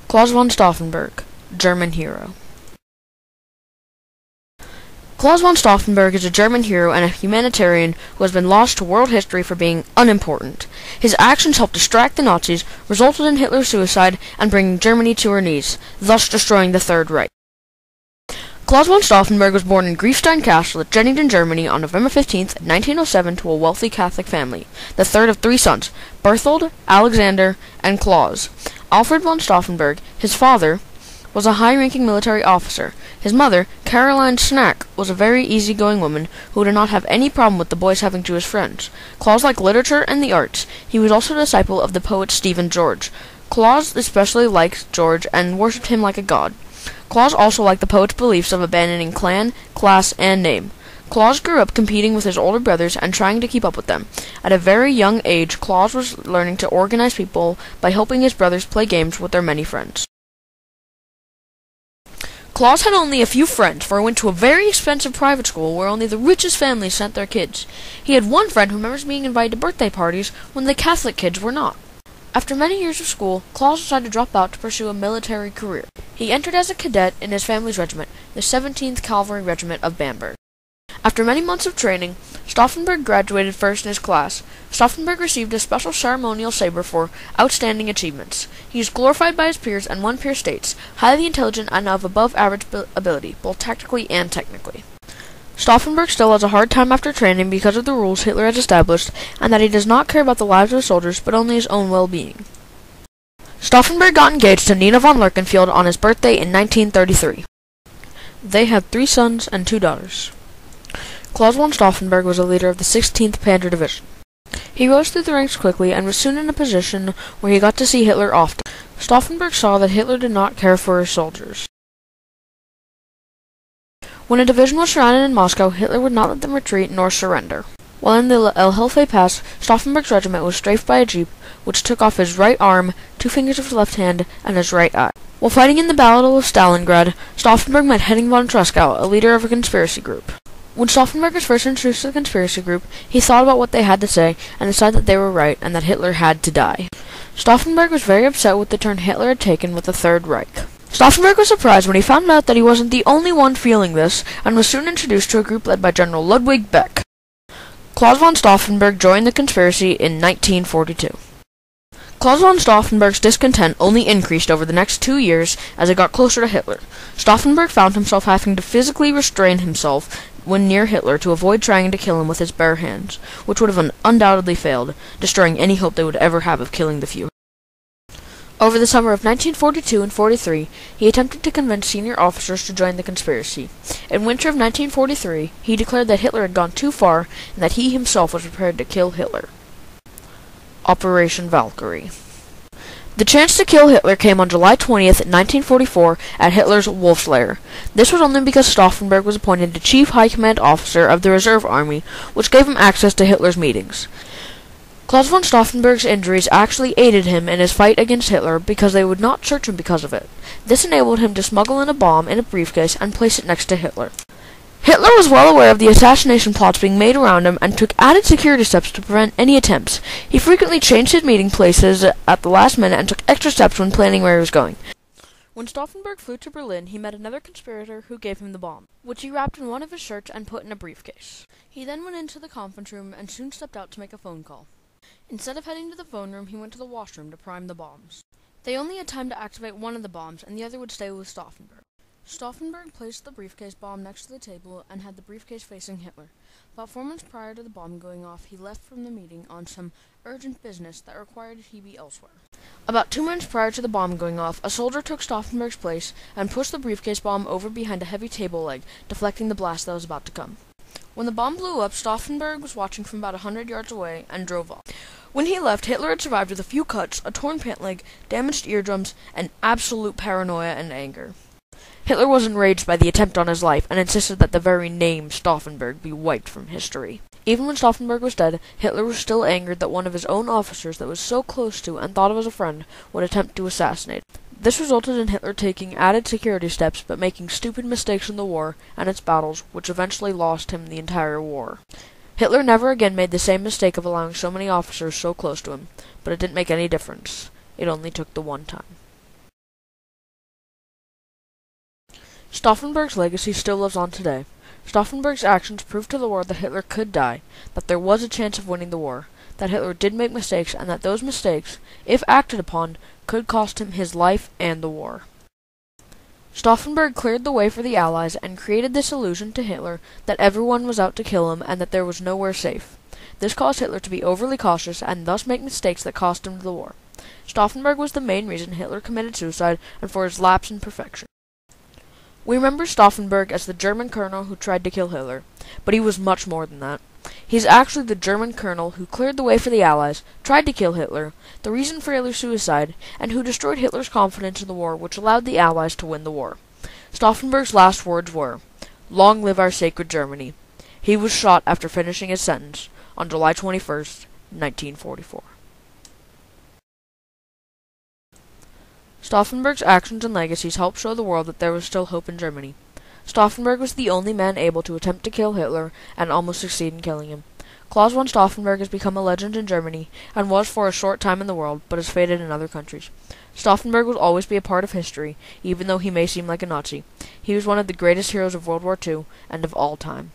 Claus von Stauffenberg, German hero. Claus von Stauffenberg is a German hero and a humanitarian who has been lost to world history for being unimportant. His actions helped distract the Nazis, resulted in Hitler's suicide, and bringing Germany to her knees, thus destroying the Third Reich. Claus von Stauffenberg was born in Griefstein Castle at Jennington, Germany on November 15, 1907 to a wealthy Catholic family, the third of three sons, Berthold, Alexander, and Claus. Alfred von Stauffenberg, his father, was a high-ranking military officer. His mother, Caroline Snack, was a very easygoing woman who did not have any problem with the boys having Jewish friends. Claus liked literature and the arts. He was also a disciple of the poet Stephen George. Claus especially liked George and worshipped him like a god. Claus also liked the poet's beliefs of abandoning clan, class, and name. Claus grew up competing with his older brothers and trying to keep up with them. At a very young age, Claus was learning to organize people by helping his brothers play games with their many friends. Claus had only a few friends, for he went to a very expensive private school where only the richest families sent their kids. He had one friend who remembers being invited to birthday parties when the Catholic kids were not. After many years of school, Claus decided to drop out to pursue a military career. He entered as a cadet in his family's regiment, the 17th Cavalry Regiment of Bamberg. After many months of training, Stauffenberg graduated first in his class. Stauffenberg received a special ceremonial saber for outstanding achievements. He is glorified by his peers, and one peer states, highly intelligent and of above-average ability, both tactically and technically. Stauffenberg still has a hard time after training because of the rules Hitler has established, and that he does not care about the lives of soldiers, but only his own well-being. Stauffenberg got engaged to Nina von Lerchenfeld on his birthday in 1933. They had 3 sons and 2 daughters. Claus von Stauffenberg was a leader of the 16th Panzer Division. He rose through the ranks quickly and was soon in a position where he got to see Hitler often. Stauffenberg saw that Hitler did not care for his soldiers. When a division was surrounded in Moscow, Hitler would not let them retreat nor surrender. While in the El Jefe Pass, Stauffenberg's regiment was strafed by a jeep, which took off his right arm, 2 fingers of his left hand, and his right eye. While fighting in the Battle of Stalingrad, Stauffenberg met Henning von Tresckow, a leader of a conspiracy group. When Stauffenberg was first introduced to the conspiracy group, he thought about what they had to say, and decided that they were right, and that Hitler had to die. Stauffenberg was very upset with the turn Hitler had taken with the Third Reich. Stauffenberg was surprised when he found out that he wasn't the only one feeling this, and was soon introduced to a group led by General Ludwig Beck. Claus von Stauffenberg joined the conspiracy in 1942. Claus von Stauffenberg's discontent only increased over the next 2 years as he got closer to Hitler. Stauffenberg found himself having to physically restrain himself when near Hitler to avoid trying to kill him with his bare hands, which would have undoubtedly failed, destroying any hope they would ever have of killing the Fuhrer. Over the summer of 1942 and 43, he attempted to convince senior officers to join the conspiracy. In winter of 1943, he declared that Hitler had gone too far and that he himself was prepared to kill Hitler. Operation Valkyrie. The chance to kill Hitler came on July 20th, 1944, at Hitler's Wolf's Lair. This was only because Stauffenberg was appointed the Chief High Command Officer of the Reserve Army, which gave him access to Hitler's meetings. Claus von Stauffenberg's injuries actually aided him in his fight against Hitler because they would not search him because of it. This enabled him to smuggle in a bomb in a briefcase and place it next to Hitler. Hitler was well aware of the assassination plots being made around him and took added security steps to prevent any attempts. He frequently changed his meeting places at the last minute and took extra steps when planning where he was going. When Stauffenberg flew to Berlin, he met another conspirator who gave him the bomb, which he wrapped in one of his shirts and put in a briefcase. He then went into the conference room and soon stepped out to make a phone call. Instead of heading to the phone room, he went to the washroom to prime the bombs. They only had time to activate one of the bombs, and the other would stay with Stauffenberg. Stauffenberg placed the briefcase bomb next to the table and had the briefcase facing Hitler. About 4 months prior to the bomb going off, he left from the meeting on some urgent business that required he be elsewhere. About 2 minutes prior to the bomb going off, a soldier took Stauffenberg's place and pushed the briefcase bomb over behind a heavy table leg, deflecting the blast that was about to come. When the bomb blew up, Stauffenberg was watching from about 100 yards away and drove off. When he left, Hitler had survived with a few cuts, a torn pant leg, damaged eardrums, and absolute paranoia and anger. Hitler was enraged by the attempt on his life and insisted that the very name Stauffenberg be wiped from history. Even when Stauffenberg was dead, Hitler was still angered that one of his own officers that was so close to and thought of as a friend would attempt to assassinate him. This resulted in Hitler taking added security steps but making stupid mistakes in the war and its battles, which eventually lost him the entire war. Hitler never again made the same mistake of allowing so many officers so close to him, but it didn't make any difference. It only took the one time. Stauffenberg's legacy still lives on today. Stauffenberg's actions proved to the world that Hitler could die, that there was a chance of winning the war, that Hitler did make mistakes, and that those mistakes, if acted upon, could cost him his life and the war. Stauffenberg cleared the way for the Allies and created this illusion to Hitler that everyone was out to kill him and that there was nowhere safe. This caused Hitler to be overly cautious and thus make mistakes that cost him the war. Stauffenberg was the main reason Hitler committed suicide and for his lapse in perfection. We remember Stauffenberg as the German colonel who tried to kill Hitler, but he was much more than that. He's actually the German colonel who cleared the way for the Allies, tried to kill Hitler, the reason for Hitler's suicide, and who destroyed Hitler's confidence in the war, which allowed the Allies to win the war. Stauffenberg's last words were, "Long live our sacred Germany." He was shot after finishing his sentence on July 21st, 1944. Stauffenberg's actions and legacies helped show the world that there was still hope in Germany. Stauffenberg was the only man able to attempt to kill Hitler and almost succeed in killing him. Claus von Stauffenberg has become a legend in Germany and was for a short time in the world, but has faded in other countries. Stauffenberg will always be a part of history, even though he may seem like a Nazi. He was one of the greatest heroes of World War II and of all time.